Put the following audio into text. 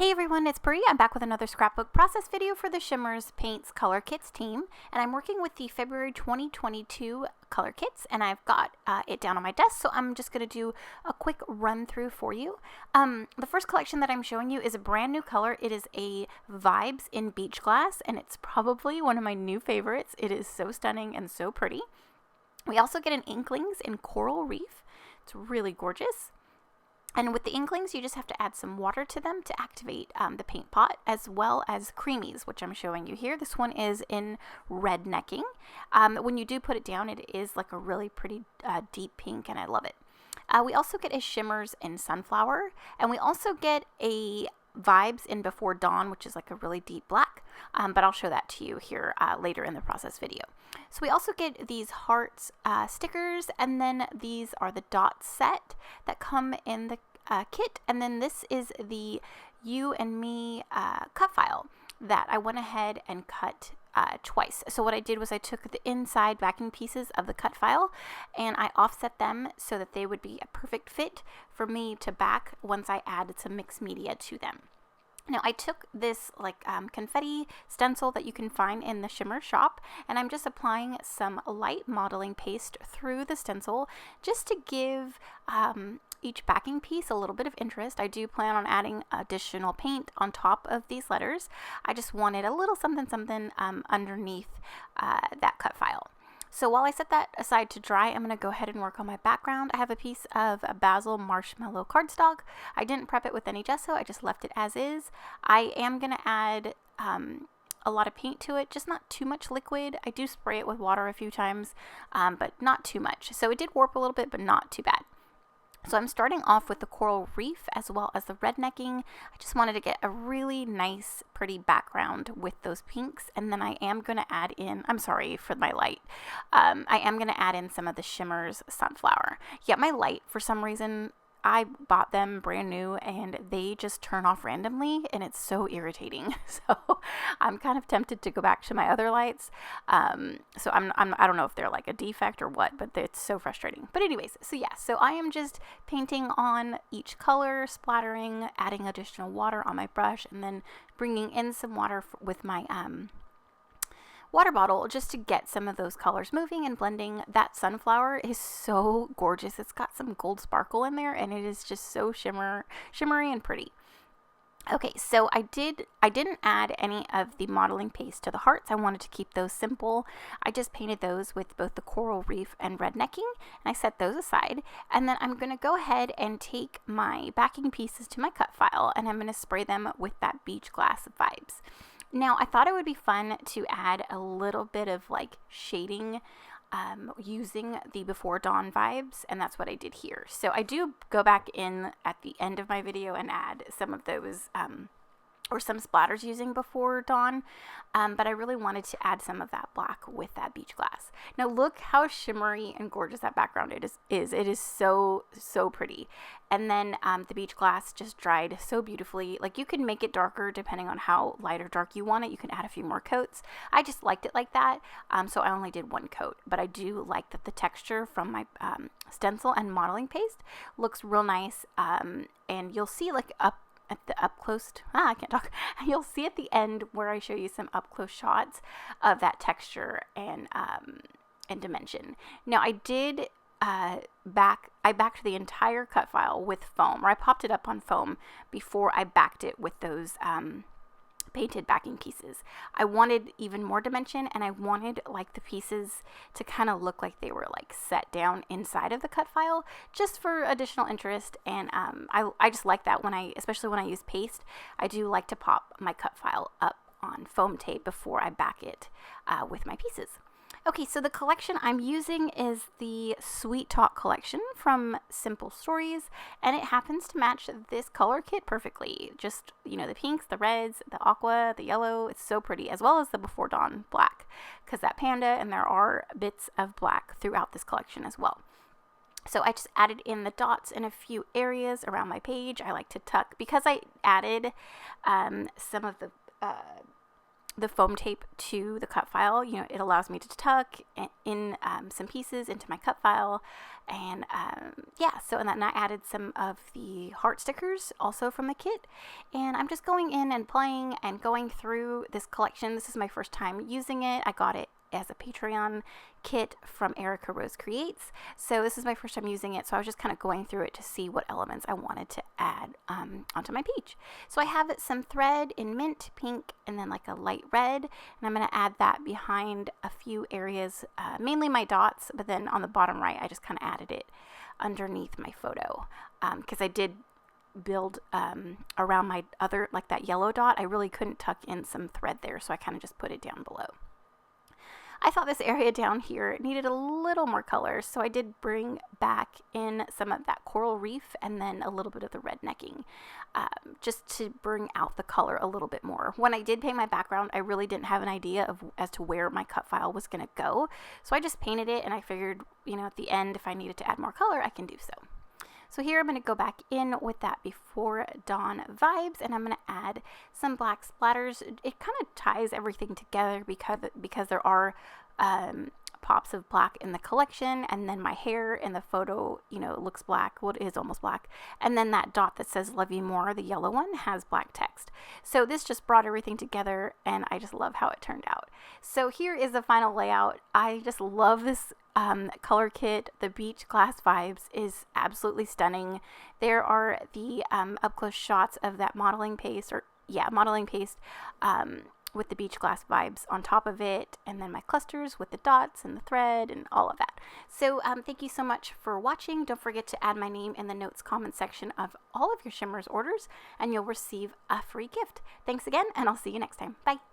Hey everyone, it's Bri. I'm back with another scrapbook process video for the Shimmerz Paints Color Kits team, and I'm working with the February 2022 color kits, and I've got it down on my desk, so I'm just going to do a quick run through for you. The first collection that I'm showing you is a brand new color. It is a Vibes in Beach Glass, and it's probably one of my new favorites. It is so stunning and so pretty. We also get an Inklings in Coral Reef. It's really gorgeous. And with the Inklings, you just have to add some water to them to activate the paint pot, as well as creamies, which I'm showing you here. This one is in red necking. When you do put it down, it is like a really pretty deep pink, and I love it. We also get a Shimmerz in Sunflower, and we also get a Vibes in Before Dawn, which is like a really deep black, but I'll show that to you here later in the process video. So we also get these hearts stickers, and then these are the dot set that come in the kit, and then this is the You and Me cut file that I went ahead and cut twice. So what I did was I took the inside backing pieces of the cut file and I offset them so that they would be a perfect fit for me to back once I added some mixed media to them. Now I took this like confetti stencil that you can find in the Shimmerz shop, and I'm just applying some light modeling paste through the stencil just to give each backing piece a little bit of interest. I do plan on adding additional paint on top of these letters. I just wanted a little something underneath that cut file. So while I set that aside to dry, I'm going to go ahead and work on my background. I have a piece of basil marshmallow cardstock. I didn't prep it with any gesso, I just left it as is. I am going to add a lot of paint to it, just not too much liquid. I do spray it with water a few times, but not too much. So it did warp a little bit, but not too bad. So I'm starting off with the Coral Reef as well as the red necking. I just wanted to get a really nice, pretty background with those pinks. And then I am going to add in, I'm sorry for my light, I am going to add in some of the Shimmerz Sunflower. Yeah, my light, for some reason, I bought them brand new and they just turn off randomly, and it's so irritating. So I'm kind of tempted to go back to my other lights. So I don't know if they're like a defect or what, but it's so frustrating. But anyways, so yeah, so I am just painting on each color, splattering, adding additional water on my brush, and then bringing in some water with my water bottle just to get some of those colors moving and blending. That sunflower is so gorgeous. It's got some gold sparkle in there, and it is just so shimmery and pretty. Okay, so I didn't add any of the modeling paste to the hearts. I wanted to keep those simple. I just painted those with both the Coral Reef and red necking, and I set those aside. And then I'm going to go ahead and take my backing pieces to my cut file, and I'm going to spray them with that beach glass vibes. Now, I thought it would be fun to add a little bit of like shading using the Before Dawn vibes, and that's what I did here. So I do go back in at the end of my video and add some of those or some splatters using Before Dawn, but I really wanted to add some of that black with that beach glass. Now look how shimmery and gorgeous that background it is. It is so pretty. And then the beach glass just dried so beautifully. Like, you can make it darker depending on how light or dark you want it. You can add a few more coats. I just liked it like that, so I only did one coat, but I do like that the texture from my stencil and modeling paste looks real nice, and you'll see like at the up close, I can't talk. You'll see at the end where I show you some up close shots of that texture and dimension. Now I did backed the entire cut file with foam, or I popped it up on foam before I backed it with those painted backing pieces. I wanted even more dimension, and I wanted like the pieces to kind of look like they were like set down inside of the cut file, just for additional interest. And I just like that especially when I use paste, I do like to pop my cut file up on foam tape before I back it with my pieces. Okay, so the collection I'm using is the Sweet Talk collection from Simple Stories, and it happens to match this color kit perfectly. Just, you know, the pinks, the reds, the aqua, the yellow, it's so pretty, as well as the Before Dawn black, because that panda, and there are bits of black throughout this collection as well. So I just added in the dots in a few areas around my page. I like to tuck, because I added some of the the foam tape to the cut file. You know, it allows me to tuck in some pieces into my cut file. And yeah, so and then I added some of the heart stickers also from the kit. And I'm just going in and playing and going through this collection. This is my first time using it. I got it as a Patreon kit from Erica Rose Creates. So this is my first time using it. So I was just kind of going through it to see what elements I wanted to add onto my page. So I have some thread in mint, pink, and then like a light red. And I'm going to add that behind a few areas, mainly my dots, but then on the bottom right, I just kind of added it underneath my photo because I did build around my other, like that yellow dot. I really couldn't tuck in some thread there, so I kind of just put it down below. I thought this area down here needed a little more color, so I did bring back in some of that coral reef and then a little bit of the red necking, just to bring out the color a little bit more. When I did paint my background, I really didn't have an idea as to where my cut file was going to go, so I just painted it, and I figured, you know, at the end, if I needed to add more color, I can do so. So here I'm going to go back in with that Before Dawn vibes, and I'm going to add some black splatters. It kind of ties everything together because there are pops of black in the collection, and then my hair in the photo, you know, looks black. Well, it is almost black. And then that dot that says Love You More, the yellow one, has black text. So this just brought everything together, and I just love how it turned out. So here is the final layout. I just love this color kit. The beach glass vibes is absolutely stunning. There are the up close shots of that modeling paste, with the beach glass vibes on top of it, and then my clusters with the dots and the thread and all of that. So thank you so much for watching. Don't forget to add my name in the notes comment section of all of your Shimmerz orders, and you'll receive a free gift. Thanks again, and I'll see you next time. Bye.